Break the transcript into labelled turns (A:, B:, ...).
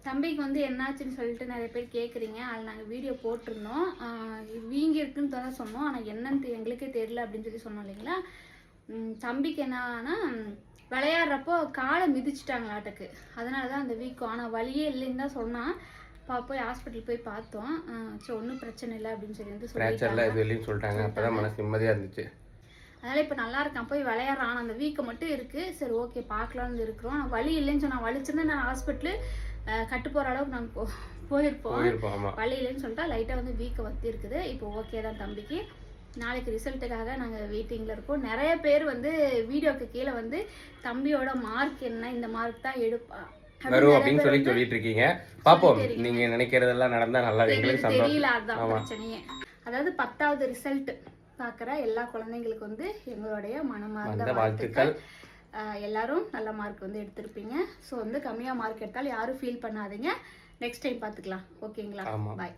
A: தம்பிக்கு வந்து என்னாச்சுன்னு சொல்லிட்டு நிறைய பேர் கேட்குறீங்க. அதில் நாங்கள் வீடியோ போட்டிருந்தோம். வீங்கி இருக்குன்னு தானே சொன்னோம், ஆனால் என்னன்னு எங்களுக்கே தெரியல அப்படின்னு சொல்லி சொன்னோம் இல்லைங்களா. தம்பிக்கு என்னன்னா விளையாடுறப்போ காலை மிதிச்சிட்டாங்களாட்டுக்கு, அதனால தான் அந்த வீக்கம். ஆனால் வலியே இல்லைன்னு தான் சொன்னான். போய் ஹாஸ்பிட்டல் போய் பார்த்தோம். சரி ஒன்றும் பிரச்சனை இல்லை அப்படின்னு சொல்லி வந்து
B: சொல்லிட்டாங்க. அப்பதான் மனசு நிம்மதியாக இருந்துச்சு.
A: அதனால் இப்போ நல்லா இருக்கான், போய் விளையாடுறான். அந்த வீக்கம் மட்டும் இருக்குது. சரி ஓகே பார்க்கலான்னு இருக்கிறோம். வலி இல்லைன்னு சொன்னால், வலிச்சுன்னு நான் ஹாஸ்பிட்டலு கட்டு போகிற அளவுக்கு நாங்கள் போயிருப்போம். வலி இல்லைன்னு சொல்லிட்டா லைட்டாக வந்து வீக்கம் வத்தி இருக்குது. இப்போ ஓகே தான் தம்பிக்கு. நாளைக்கு ரிசல்ட்டுக்காக நாங்கள் வெயிட்டிங்கில் இருக்கோம். நிறைய பேர் வந்து வீடியோக்கு கீழே வந்து தம்பியோட மார்க் என்ன, இந்த மார்க் தான் எடுப்பா
B: வரும் அப்படின்னு சொல்லிட்டு இருக்கீங்க. பாப்போம், நீங்க நினைக்கிறதெல்லாம் நடந்தா நல்லா. எங்களுக்கு
A: தெரியல, அதுதான் பிரச்சனையே. அதாவது 10வது ரிசல்ட் பார்க்குற எல்லா குழந்தைங்களுக்கு வந்து எங்களுடைய மனமார்ந்த வாழ்த்துக்கள். எல்லாரும் நல்ல மார்க் வந்து எடுத்திருப்பீங்க. ஸோ வந்து கம்மியாக மார்க் எடுத்தாலும் யாரும் ஃபீல் பண்ணாதீங்க. நெக்ஸ்ட் டைம் பார்த்துக்கலாம். ஓகேங்களா? பாய்.